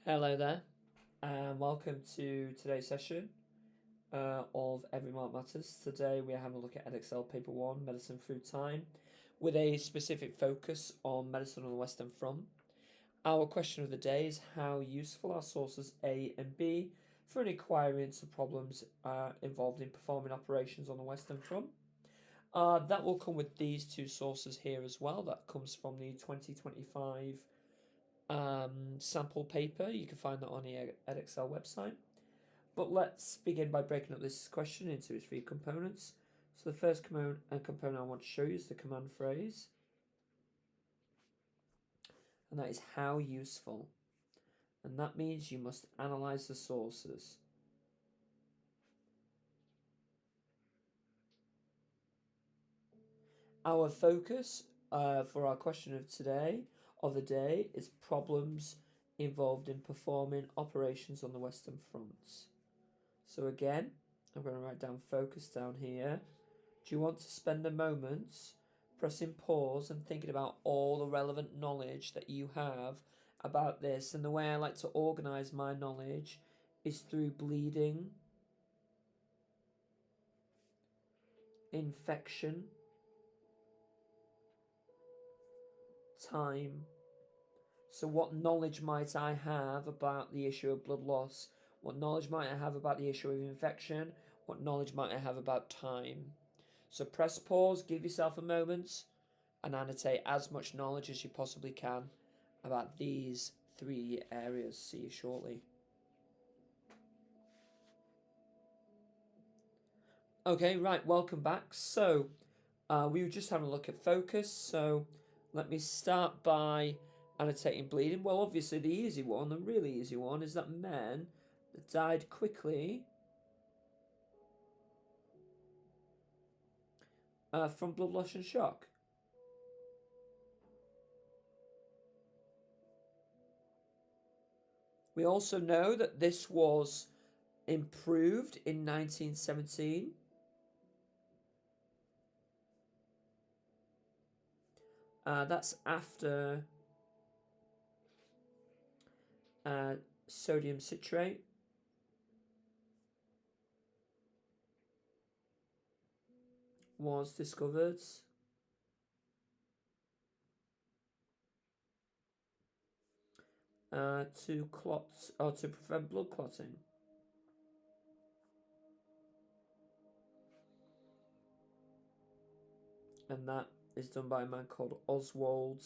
Hello there, and welcome to today's session of Every Mark Matters. Today we are having a look at Edexcel Paper 1, Medicine Through Time, with a specific focus on medicine on the Western Front. Our question of the day is how useful are sources A and B for an inquiry into problems involved in performing operations on the Western Front? That will come with these two sources here as well. That comes from the 2025 sample paper. You can find that on the Edexcel website. But let's begin by breaking up this question into its three components. So the first component I want to show you is the command phrase. And that is how useful. And that means you must analyze the sources. Our focus for our question of the day is problems involved in performing operations on the Western fronts. So again, I'm going to write down focus down here. Do you want to spend a moment pressing pause and thinking about all the relevant knowledge that you have about this? And the way I like to organise my knowledge is through bleeding, infection, time. So what knowledge might I have about the issue of blood loss? What knowledge might I have about the issue of infection? What knowledge might I have about time? So press pause, give yourself a moment, and annotate as much knowledge as you possibly can about these three areas. See you shortly. Okay, right, welcome back. So we were just having a look at focus. So let me start by annotating bleeding. Well, obviously the easy one, the really easy one, is that men that died quickly from blood loss and shock. We also know that this was improved in 1917. That's after sodium citrate. Was discovered. To clot or to prevent blood clotting. And that is done by a man called Oswald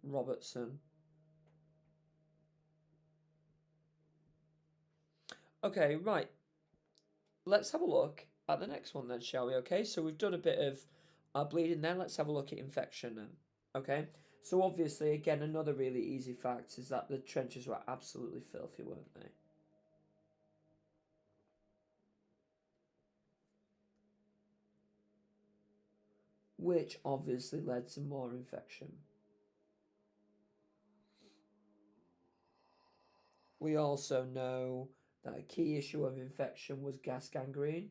Robertson. Okay, right. Let's have a look at the next one then, shall we? Okay, so we've done a bit of bleeding there. Let's have a look at infection then. Okay, so obviously, again, another really easy fact is that the trenches were absolutely filthy, weren't they? Which obviously led to more infection. We also know that a key issue of infection was gas gangrene.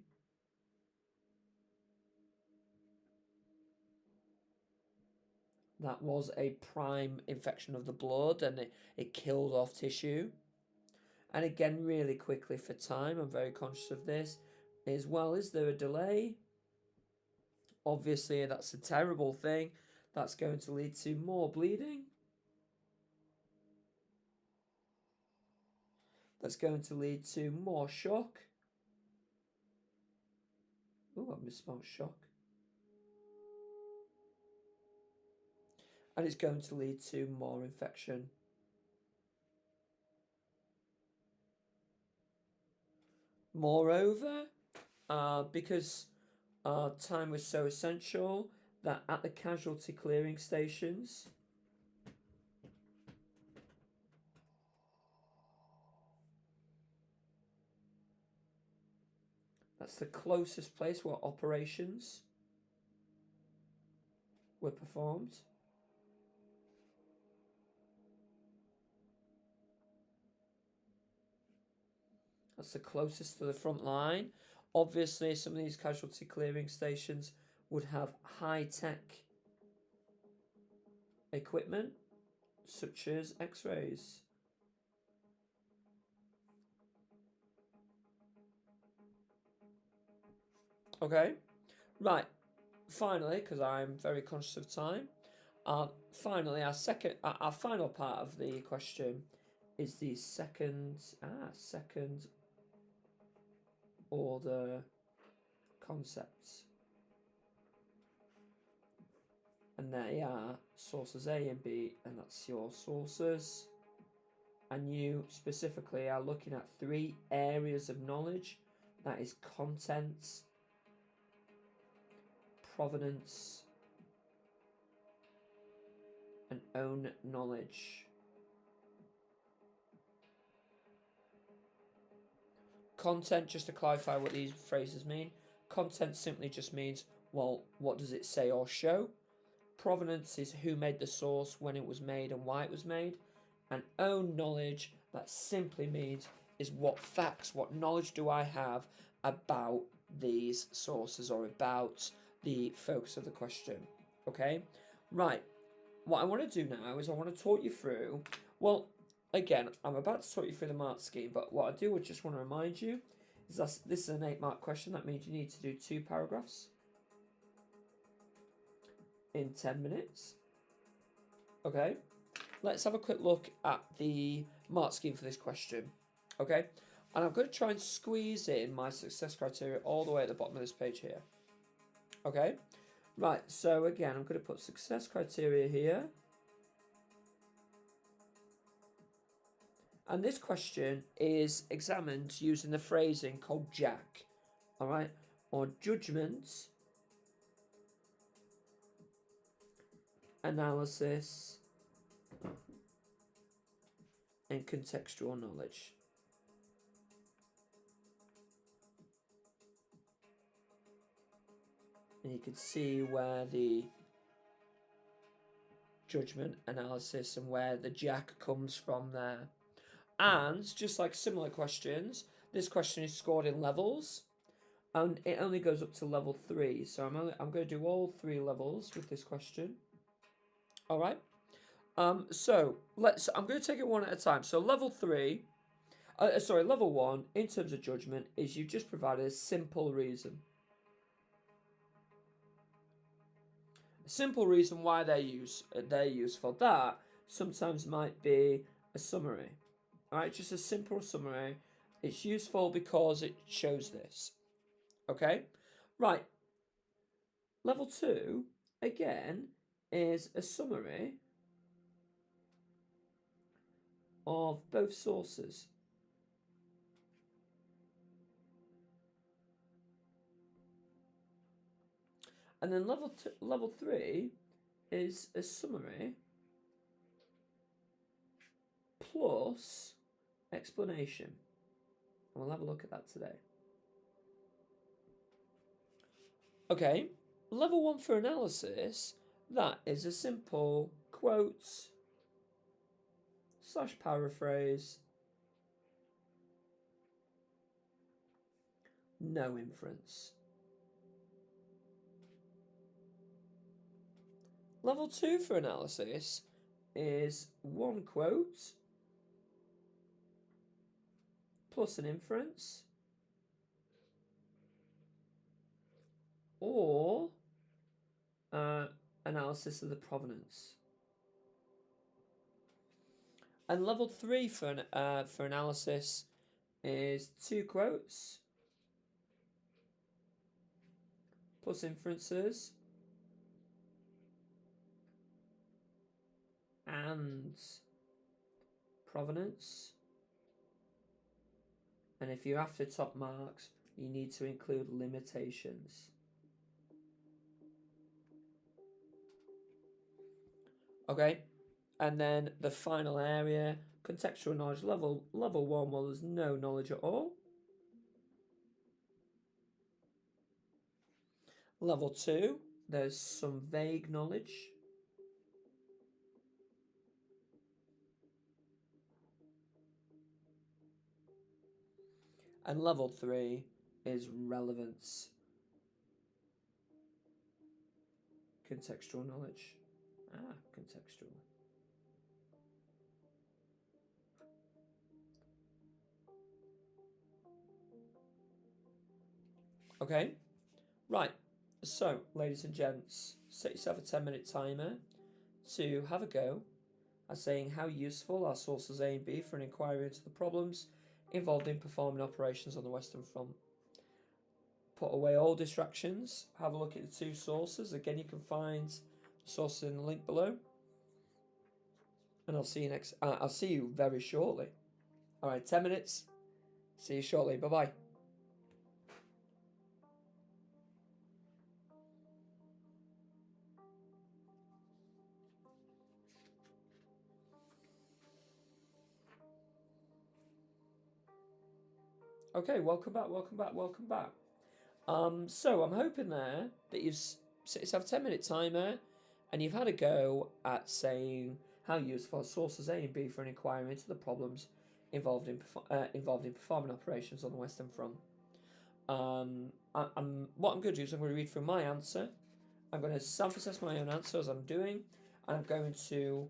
That was a prime infection of the blood and it killed off tissue. And again, really quickly for time, I'm very conscious of this, as well. Is there a delay? Obviously, that's a terrible thing. That's going to lead to more bleeding. That's going to lead to more shock. Oh, I misspelled shock. And it's going to lead to more infection. Moreover, because time was so essential, that at the casualty clearing stations, that's the closest place where operations were performed. That's the closest to the front line. Obviously, some of these casualty clearing stations would have high-tech equipment. such as X-rays. Okay, right. Finally, because I'm very conscious of time, finally, our final part of the question is the second order concepts, and they are sources A and B, and that's your sources. And you specifically are looking at 3 areas of knowledge. That is content, provenance, and own knowledge. Content, just to clarify what these phrases mean, content simply just means, well, what does it say or show? Provenance is who made the source, when it was made, and why it was made. And own knowledge, that simply means is what facts, what knowledge do I have about these sources or about the focus of the question. Okay, right. What I want to do now is I want to talk you through, well, again, I'm about to talk you through the mark scheme, but what I do, I just want to remind you, is that this is an 8-mark question. That means you need to do 2 paragraphs in 10 minutes. Okay, let's have a quick look at the mark scheme for this question. Okay, and I'm going to try and squeeze in my success criteria all the way at the bottom of this page here. Okay, right, so again, I'm going to put success criteria here. And this question is examined using the phrasing called JAC, all right, or judgment, analysis, and contextual knowledge. And you can see where the judgment, analysis, and where the JAC comes from there. And just like similar questions, this question is scored in levels, and it only goes up to level 3. So I'm going to do all 3 levels with this question. All right. So I'm going to take it one at a time. So level 1 in terms of judgment is you just provided a simple reason. A simple reason why they're useful. That sometimes might be a summary. All right, just a simple summary. It's useful because it shows this. Okay, right. Level 2 again is a summary of both sources. And then level 3 is a summary plus explanation. And we'll have a look at that today. Okay, level 1 for analysis, that is a simple quote / paraphrase, no inference. Level 2 for analysis is 1 quote plus an inference, or analysis of the provenance. And level 3 for analysis is 2 quotes plus inferences and provenance. And if you're after top marks, you need to include limitations. Okay, and then the final area, contextual knowledge, level 1, well, there's no knowledge at all. Level 2, there's some vague knowledge. And level 3 is relevance, contextual knowledge. Contextual. Okay, right. So, ladies and gents, set yourself a 10-minute timer to have a go at saying how useful are sources A and B for an inquiry into the problems involved in performing operations on the Western Front. Put away all distractions, have a look at the two sources. Again, you can find the sources in the link below. And I'll see you very shortly. All right, 10 minutes. See you shortly. Bye-bye. Okay, welcome back. So I'm hoping there that you've set yourself a 10-minute timer and you've had a go at saying how useful are sources A and B for an inquiry into the problems involved in performing operations on the Western Front. What I'm going to do is I'm going to read through my answer. I'm going to self-assess my own answer as I'm doing, and I'm going to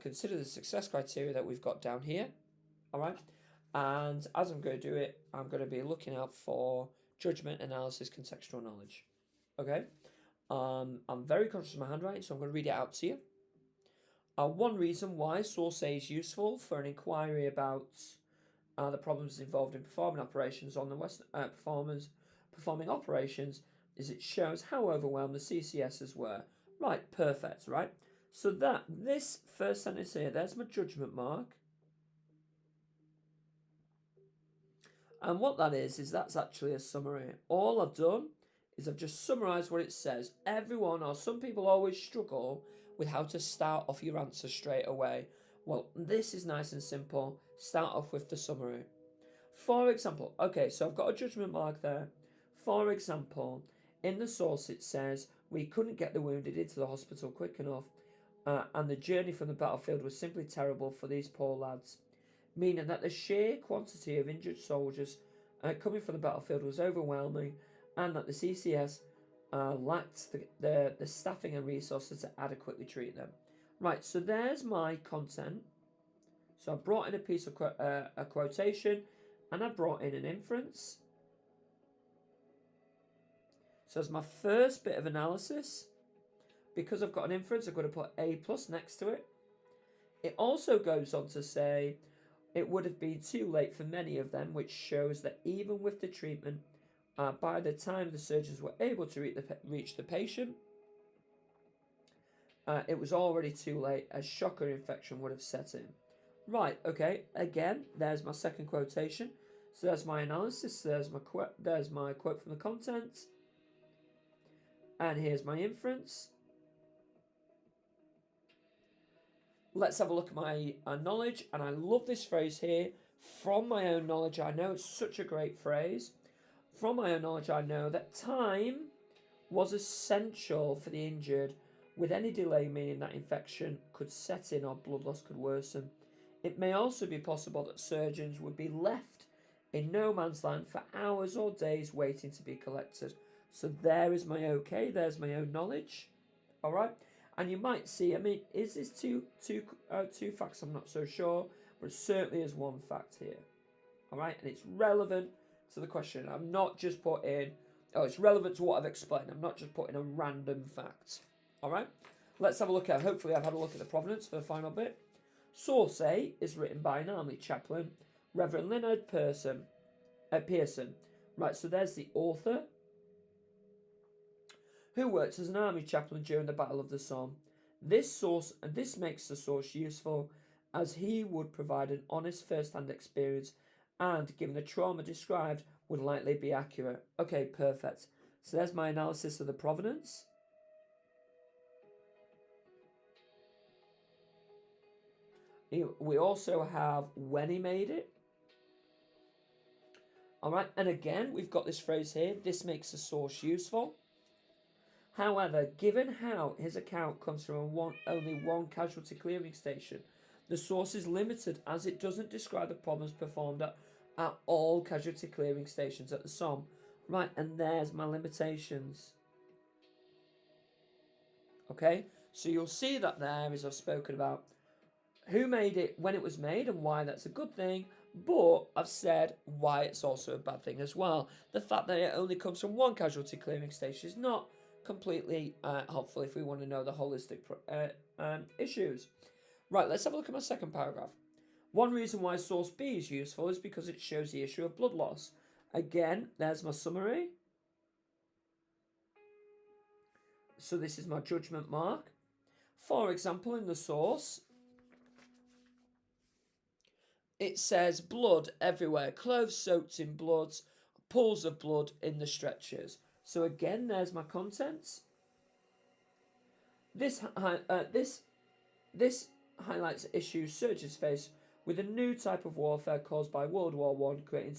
consider the success criteria that we've got down here. All right, and as I'm going to do it, I'm going to be looking out for judgment, analysis, contextual knowledge. Okay, I'm very conscious of my handwriting, so I'm going to read it out to you. One reason why source A is useful for an inquiry about the problems involved in performing operations on the Western performing operations is it shows how overwhelmed the CCSs were. Right, perfect, right? So this first sentence here, there's my judgment mark. And what that is that's actually a summary. All I've done is I've just summarised what it says. Everyone or some people always struggle with how to start off your answer straight away. Well, this is nice and simple. Start off with the summary. For example, okay, so I've got a judgment mark there. For example, in the source it says, we couldn't get the wounded into the hospital quick enough, and the journey from the battlefield was simply terrible for these poor lads. Meaning that the sheer quantity of injured soldiers coming from the battlefield was overwhelming, and that the CCS lacked the staffing and resources to adequately treat them. Right, so there's my content. So I brought in a piece of a quotation, and I brought in an inference. So as my first bit of analysis, because I've got an inference, I've got to put A plus next to it. It also goes on to say it would have been too late for many of them, which shows that even with the treatment, by the time the surgeons were able to reach the patient, it was already too late, as shock or infection would have set in. Right, okay, again, there's my second quotation. So there's my analysis, there's my quote from the content, and here's my inference. Let's have a look at my knowledge, and I love this phrase here. From my own knowledge, I know it's such a great phrase. From my own knowledge, I know that time was essential for the injured, with any delay meaning that infection could set in or blood loss could worsen. It may also be possible that surgeons would be left in no man's land for hours or days waiting to be collected. So there is my okay, there's my own knowledge. All right. And you might see, I mean, is this two facts? I'm not so sure, but it certainly is one fact here. All right, and it's relevant to the question. I'm not just putting, it's relevant to what I've explained. I'm not just putting a random fact. All right, let's have a look at, hopefully I've had a look at the provenance for the final bit. Source A is written by an army chaplain, Reverend Leonard Pearson. Right, so there's the author, who worked as an army chaplain during the Battle of the Somme. This makes the source useful, as he would provide an honest first-hand experience, and given the trauma described, would likely be accurate. Okay, perfect. So there's my analysis of the provenance. We also have when he made it. All right, and again, we've got this phrase here, this makes the source useful. However, given how his account comes from only one casualty clearing station, the source is limited, as it doesn't describe the problems performed at all casualty clearing stations at the Somme. Right, and there's my limitations. Okay, so you'll see that there, as I've spoken about, who made it, when it was made, and why that's a good thing. But I've said why it's also a bad thing as well. The fact that it only comes from one casualty clearing station is not completely helpful if we want to know the holistic issues. Right, let's have a look at my second paragraph. One reason why source B is useful is because it shows the issue of blood loss. Again, there's my summary. So this is my judgment mark. For example, in the source, it says blood everywhere, clothes soaked in blood, pools of blood in the stretchers. So again, there's my contents. This highlights issues surgeons face with a new type of warfare caused by World War I, creating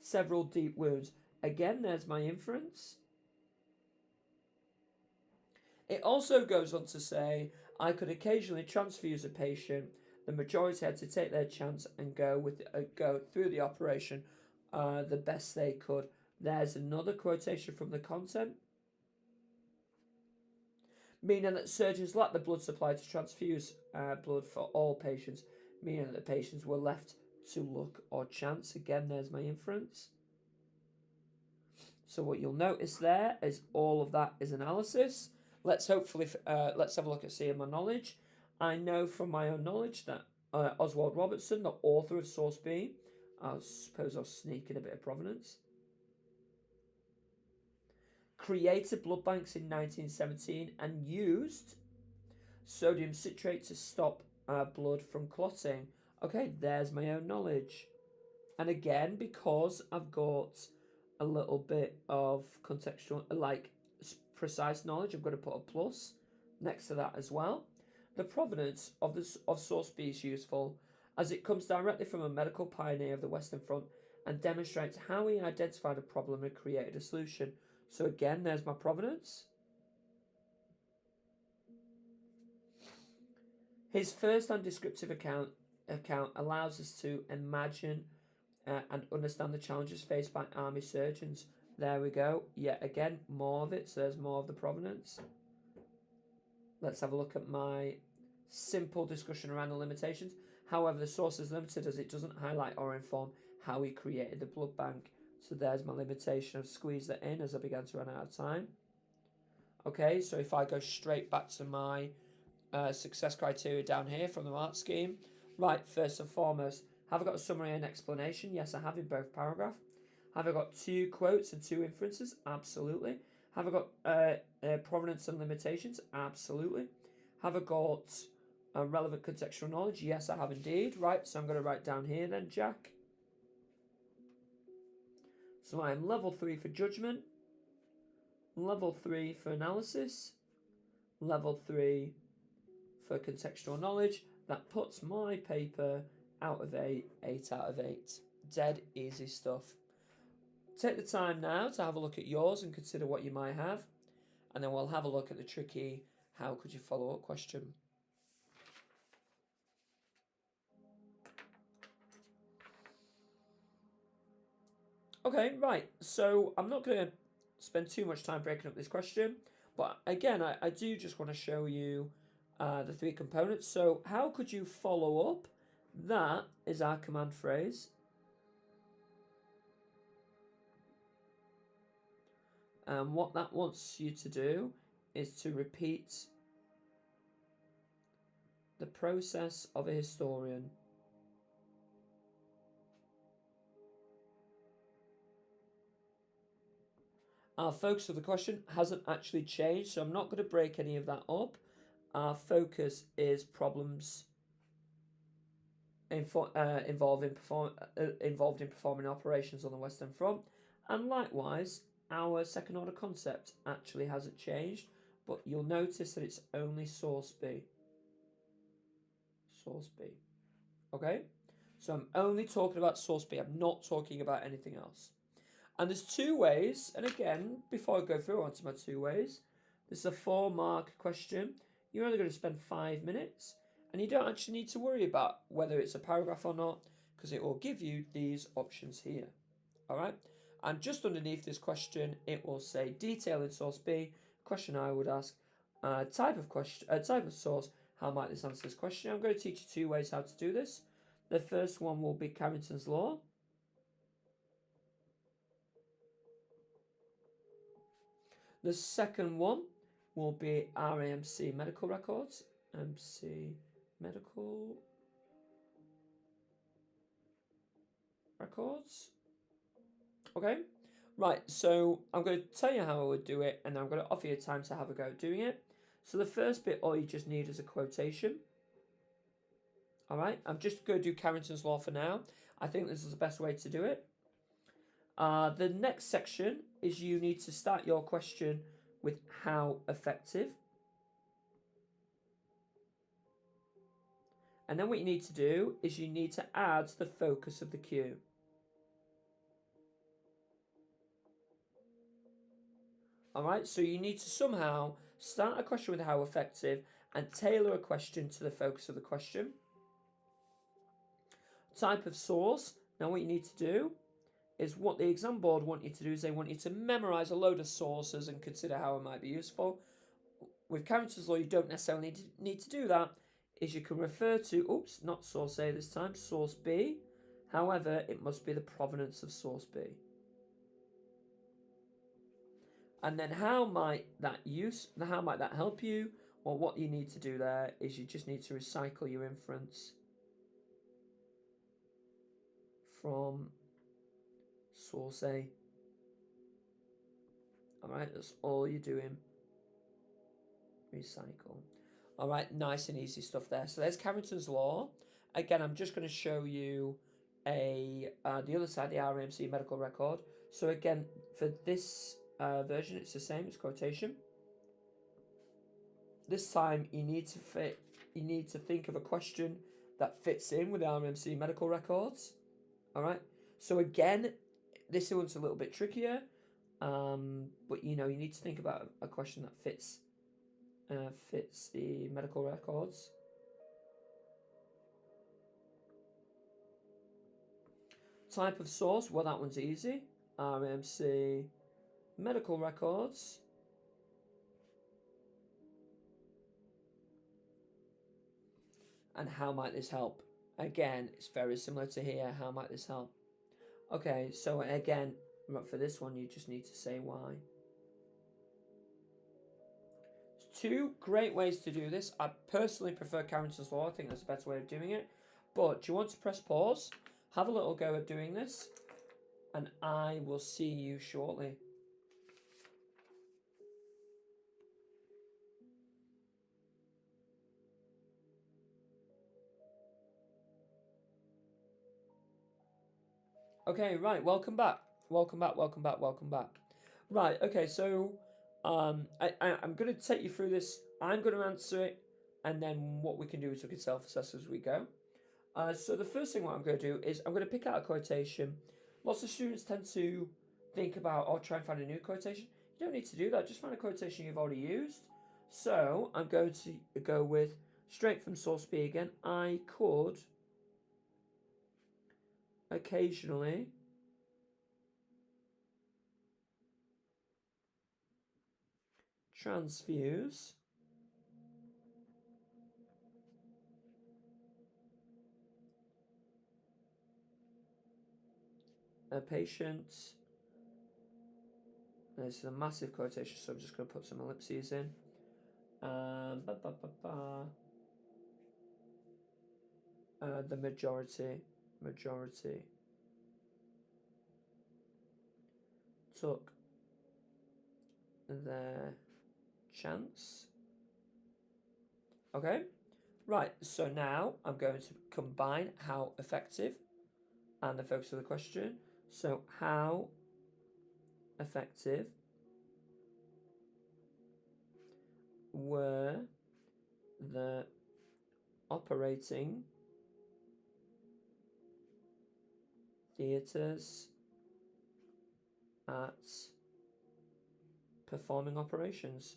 several deep wounds. Again, there's my inference. It also goes on to say, I could occasionally transfuse a patient. The majority had to take their chance and go through the operation the best they could. There's another quotation from the content, meaning that surgeons lacked the blood supply to transfuse blood for all patients, meaning that the patients were left to luck or chance. Again, there's my inference. So what you'll notice there is all of that is analysis. Let's have a look at seeing my knowledge. I know from my own knowledge that Oswald Robertson, the author of Source B, I suppose I'll sneak in a bit of provenance, created blood banks in 1917 and used sodium citrate to stop blood from clotting. Okay, there's my own knowledge. And again, because I've got a little bit of contextual, like precise knowledge, I'm going to put a plus next to that as well. The provenance of source B is useful as it comes directly from a medical pioneer of the Western Front and demonstrates how he identified a problem and created a solution. So again, there's my provenance. His first-hand descriptive account allows us to imagine and understand the challenges faced by army surgeons. There we go. Yet again, more of it. So there's more of the provenance. Let's have a look at my simple discussion around the limitations. However, the source is limited as it doesn't highlight or inform how he created the blood bank. So there's my limitation. I've squeezed that in as I began to run out of time. Okay, so if I go straight back to my success criteria down here from the mark scheme. Right, first and foremost, have I got a summary and explanation? Yes, I have in both paragraphs. Have I got 2 quotes and 2 inferences? Absolutely. Have I got provenance and limitations? Absolutely. Have I got relevant contextual knowledge? Yes, I have indeed. Right, so I'm going to write down here then, Jack. So I am level 3 for judgment, level 3 for analysis, level 3 for contextual knowledge. That puts my paper out of 8 out of 8. Dead easy stuff. Take the time now to have a look at yours and consider what you might have, and then we'll have a look at the tricky how could you follow up question. Okay, right, so I'm not going to spend too much time breaking up this question, but again, I do just want to show you the 3 components. So how could you follow up? That is our command phrase. And what that wants you to do is to repeat the process of a historian. Our focus of the question hasn't actually changed, so I'm not going to break any of that up. Our focus is problems involved in performing operations on the Western Front, and likewise, our second order concept actually hasn't changed, but you'll notice that it's only source B. Source B. Okay? So I'm only talking about source B. I'm not talking about anything else. And there's 2 ways, and again, before I go through onto my 2 ways, this is a 4-mark question. You're only going to spend 5 minutes, and you don't actually need to worry about whether it's a paragraph or not, because it will give you these options here. Alright? And just underneath this question, it will say detail in source B. Question I would ask, type of source, how might this answer this question? I'm going to teach you 2 ways how to do this. The first one will be Carrington's law. The second one will be RAMC medical records. MC medical records. Okay, right, so I'm going to tell you how I would do it, and I'm going to offer you time to have a go at doing it. So the first bit, all you just need is a quotation. All right, I'm just going to do Carrington's law for now. I think this is the best way to do it. The next section is you need to start your question with how effective. And then what you need to do is you need to add the focus of the cue. All right, so you need to somehow start a question with how effective and tailor a question to the focus of the question. Type of source. Now what you need to do is what the exam board want you to do is they want you to memorize a load of sources and consider how it might be useful. With Carrington's law, you don't necessarily need to do that. Is you can refer to, not source A this time, source B. However, it must be the provenance of source B. And then how might that help you? Well, what you need to do there is you just need to recycle your inference from source A. Alright, that's all you're doing. Recycle. Alright, nice and easy stuff there. So there's Carrington's law. Again, I'm just going to show you the other side, the RAMC medical record. So again, for this version, it's the same, it's quotation. This time you need to think of a question that fits in with the RAMC medical records. Alright, so again, this one's a little bit trickier, but you need to think about a question that fits the medical records. Type of source, well, that one's easy. RAMC medical records. And how might this help? Again, it's very similar to here. How might this help? Okay, so again, for this one, you just need to say why. 2 great ways to do this. I personally prefer Carrington's law. I think that's a better way of doing it. But do you want to press pause? Have a little go at doing this. And I will see you shortly. Okay, right, welcome back. Welcome back. Right, okay, so I'm going to take you through this. I'm going to answer it, and then what we can do is we can self-assess as we go. So the first thing what I'm going to do is I'm going to pick out a quotation. Lots of students tend to think about or try and find a new quotation. You don't need to do that. Just find a quotation you've already used. So I'm going to go with straight from source B again. I could occasionally transfuse a patient. This is a massive quotation, so I'm just going to put some ellipses in. The majority took their chance. Okay, right, so now I'm going to combine how effective and the focus of the question. So how effective were the operating theatres at performing operations?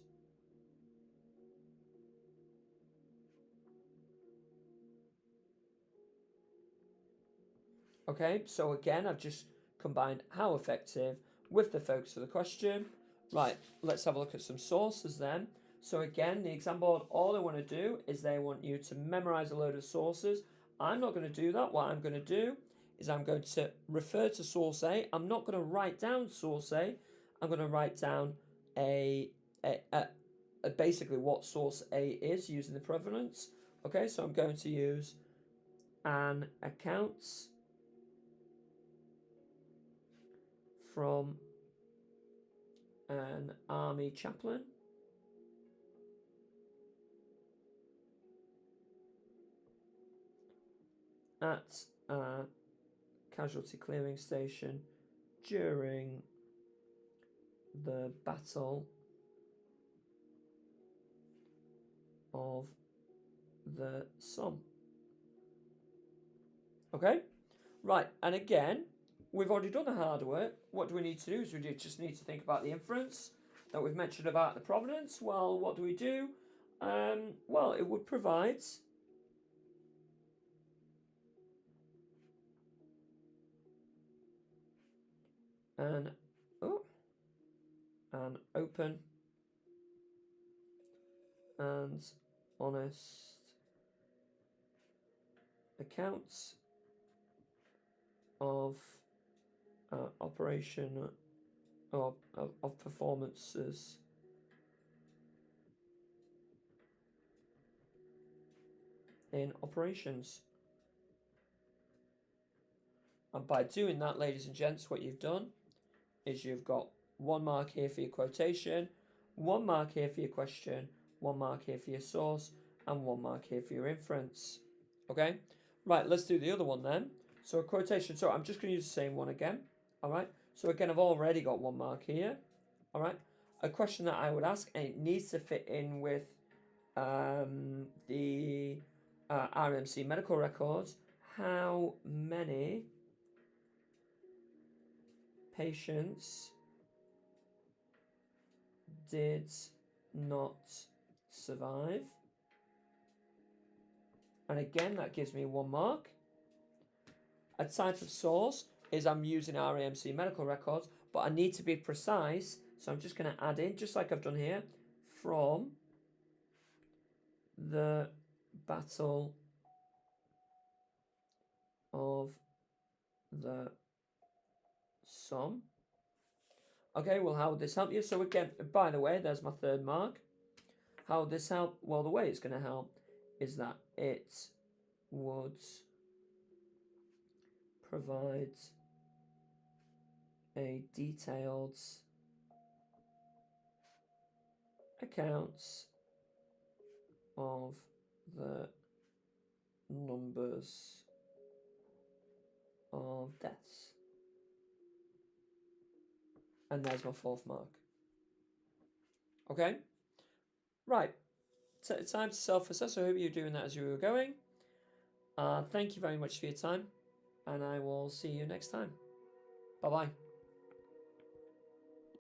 Okay, so again, I've just combined how effective with the focus of the question. Right, let's have a look at some sources then. So again, the exam board, all they want to do is they want you to memorize a load of sources. I'm not going to do that. What I'm going to do is I'm going to refer to source A. I'm not going to write down source A. I'm going to write down basically what source A is using the provenance. Okay, so I'm going to use an accounts from an army chaplain at a casualty clearing station during the Battle of the Somme. Okay, right, and again, we've already done the hard work. What do we need to do is we just need to think about the inference that we've mentioned about the provenance. Well, what do we do? Well, it would provide an open and honest account of operation of performances in operations. And by doing that, ladies and gents, what you've done is you've got 1 mark here for your quotation, 1 mark here for your question, 1 mark here for your source, and 1 mark here for your inference. Okay? Right, let's do the other one then. So a quotation, so I'm just going to use the same one again. Alright? So again, I've already got 1 mark here. Alright? A question that I would ask, and it needs to fit in with the RMC medical records. How many patients did not survive? And again, that gives me 1 mark. A type of source is I'm using RAMC medical records, but I need to be precise. So I'm just going to add in, just like I've done here, from the Battle of the Somme. Okay, well, how would this help you? So again, by the way, there's my 3rd mark. How would this help? Well, the way it's going to help is that it would provide a detailed account of the numbers of deaths. And there's my 4th mark. Okay? Right. Time to self-assess. I hope you're doing that as you were going. Thank you very much for your time, and I will see you next time. Bye-bye.